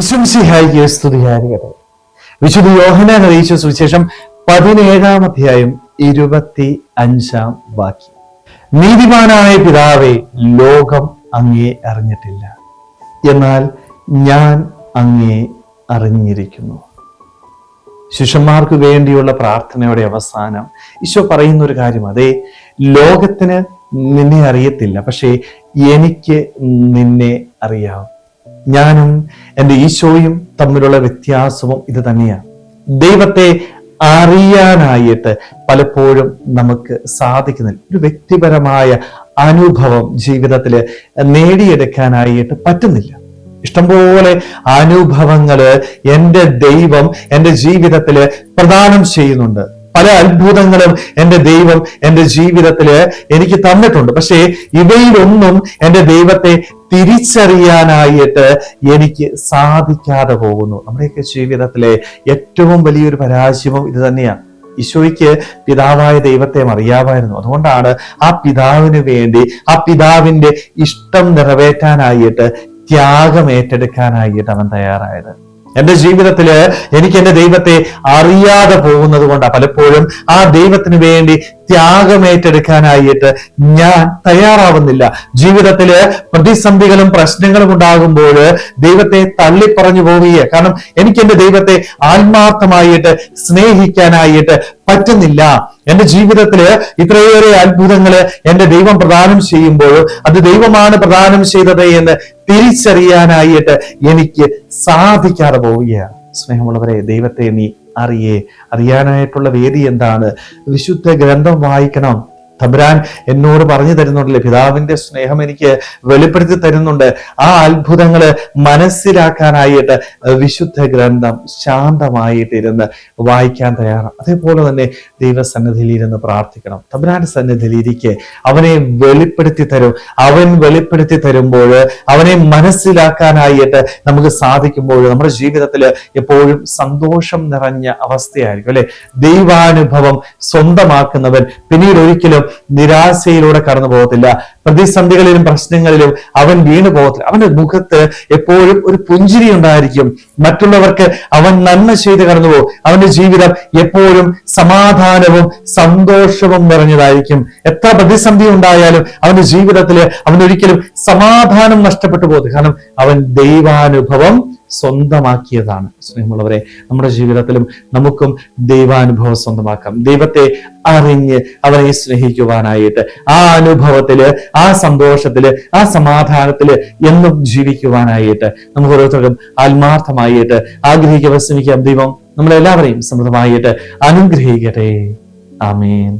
ഈശോമിശിഹായിക്ക് സ്തുതിയായിരിക്കട്ടെ. വിശുദ്ധ യോഹന്നാൻ അറിയിച്ച സുവിശേഷം 17-ാം അധ്യായം 25-ാം വാക്യം. നീതിമാനായ പിതാവേ, ലോകം അങ്ങയെ അറിഞ്ഞിട്ടില്ല, എന്നാൽ ഞാൻ അങ്ങയെ അറിഞ്ഞിരിക്കുന്നു. ശിഷ്യന്മാർക്ക് വേണ്ടിയുള്ള പ്രാർത്ഥനയുടെ അവസാനം ഈശോ പറയുന്ന ഒരു കാര്യം, അതേ, ലോകത്തിന് നിന്നെ അറിയത്തില്ല, പക്ഷേ എനിക്ക് നിന്നെ അറിയാം. ഞാനും എൻ്റെ ഈശോയും തമ്മിലുള്ള വ്യത്യാസവും ഇത് തന്നെയാണ്. ദൈവത്തെ അറിയാനായിട്ട് പലപ്പോഴും നമുക്ക് സാധിക്കുന്നില്ല. ഒരു വ്യക്തിപരമായ അനുഭവം ജീവിതത്തിൽ നേടിയെടുക്കാനായിട്ട് പറ്റുന്നില്ല. ഇഷ്ടംപോലെ അനുഭവങ്ങള് എൻ്റെ ദൈവം എൻ്റെ ജീവിതത്തിൽ പ്രദാനം ചെയ്യുന്നുണ്ട്. പല അത്ഭുതങ്ങളും എൻ്റെ ദൈവം എൻ്റെ ജീവിതത്തില് എനിക്ക് തന്നിട്ടുണ്ട്. പക്ഷേ ഇവയിലൊന്നും എൻ്റെ ദൈവത്തെ തിരിച്ചറിയാനായിട്ട് എനിക്ക് സാധിക്കാതെ പോകുന്നു. നമ്മുടെയൊക്കെ ജീവിതത്തിലെ ഏറ്റവും വലിയൊരു പരാജയവും ഇത് തന്നെയാണ്. ഈശോയ്ക്ക് പിതാവായ ദൈവത്തെ അറിയാമായിരുന്നു. അതുകൊണ്ടാണ് ആ പിതാവിന് വേണ്ടി, ആ പിതാവിന്റെ ഇഷ്ടം നിറവേറ്റാനായിട്ട്, ത്യാഗം ഏറ്റെടുക്കാനായിട്ട് അവൻ തയ്യാറായത്. എന്റെ ജീവിതത്തില് എനിക്ക് എന്റെ ദൈവത്തെ അറിയാതെ പോകുന്നത് കൊണ്ടാണ് പലപ്പോഴും ആ ദൈവത്തിന് വേണ്ടി ത്യാഗമേറ്റെടുക്കാനായിട്ട് ഞാൻ തയ്യാറാവുന്നില്ല. ജീവിതത്തില് പ്രതിസന്ധികളും പ്രശ്നങ്ങളും ഉണ്ടാകുമ്പോൾ ദൈവത്തെ തള്ളിപ്പറഞ്ഞു പോവുകയാണ്. കാരണം എനിക്ക് എന്റെ ദൈവത്തെ ആത്മാർത്ഥമായിട്ട് സ്നേഹിക്കാനായിട്ട് പറ്റുന്നില്ല. എന്റെ ജീവിതത്തില് ഇത്രയേറെ അത്ഭുതങ്ങള് എന്റെ ദൈവം പ്രദാനം ചെയ്യുമ്പോൾ അത് ദൈവമാണ് പ്രദാനം ചെയ്തത് എന്ന് തിരിച്ചറിയാനായിട്ട് എനിക്ക് സാധിക്കാതെ പോവുകയാണ്. സ്നേഹമുള്ളവരെ, ദൈവത്തെ നീ അറിയാനായിട്ടുള്ള വേദി എന്താണ്? വിശുദ്ധ ഗ്രന്ഥം വായിക്കണം. തമ്പുരാൻ എന്നോട് പറഞ്ഞു തരുന്നുണ്ടല്ലേ, പിതാവിന്റെ സ്നേഹം എനിക്ക് വെളിപ്പെടുത്തി തരുന്നുണ്ട്. ആ അത്ഭുതങ്ങള് മനസ്സിലാക്കാനായിട്ട് വിശുദ്ധ ഗ്രന്ഥം ശാന്തമായിട്ട് ഇരുന്ന് വായിക്കാൻ തയ്യാറാണ്. അതേപോലെ തന്നെ ദൈവസന്നിധിയിൽ ഇരുന്ന് പ്രാർത്ഥിക്കണം. തമ്പുരാന്റെ സന്നിധിയിൽ ഇരിക്കെ അവനെ വെളിപ്പെടുത്തി തരും. അവൻ വെളിപ്പെടുത്തി തരുമ്പോൾ അവനെ മനസ്സിലാക്കാനായിട്ട് നമുക്ക് സാധിക്കുമ്പോൾ നമ്മുടെ ജീവിതത്തിൽ എപ്പോഴും സന്തോഷം നിറഞ്ഞ അവസ്ഥയായിരിക്കും അല്ലെ. ദൈവാനുഭവം സ്വന്തമാക്കുന്നവൻ പിന്നീട് ഒരിക്കലും നിരാശയിലൂടെ കടന്നു പോകത്തില്ല. പ്രതിസന്ധികളിലും പ്രശ്നങ്ങളിലും അവൻ വീണു പോകത്തില്ല. അവന്റെ മുഖത്ത് എപ്പോഴും ഒരു പുഞ്ചിരി ഉണ്ടായിരിക്കും. മറ്റുള്ളവർക്ക് അവൻ നന്മ ചെയ്ത് കടന്നു പോകും. അവന്റെ ജീവിതം എപ്പോഴും സമാധാനവും സന്തോഷവും നിറഞ്ഞതായിരിക്കും. എത്ര പ്രതിസന്ധി ഉണ്ടായാലും അവന്റെ ജീവിതത്തിൽ അവനൊരിക്കലും സമാധാനം നഷ്ടപ്പെട്ടു പോകത്തില്ല. കാരണം അവൻ ദൈവാനുഭവം സ്വന്തമാക്കിയതാണ്. സ്നേഹമുള്ളവരെ, നമ്മുടെ ജീവിതത്തിലും നമുക്കും ദൈവാനുഭവം സ്വന്തമാക്കാം. ദൈവത്തെ അറിഞ്ഞ് അവനെ സ്നേഹിക്കുവാനായിട്ട്, ആ അനുഭവത്തില്, ആ സന്തോഷത്തില്, ആ സമാധാനത്തില് എന്നും ജീവിക്കുവാനായിട്ട് നമുക്ക് ഓരോരുത്തർക്കും ആത്മാർത്ഥമായിട്ട് ആഗ്രഹിക്കുക, ശ്രമിക്കാം. ദൈവം നമ്മളെല്ലാവരെയും സമൃദ്ധമായിട്ട് അനുഗ്രഹിക്കട്ടെ. ആമേൻ.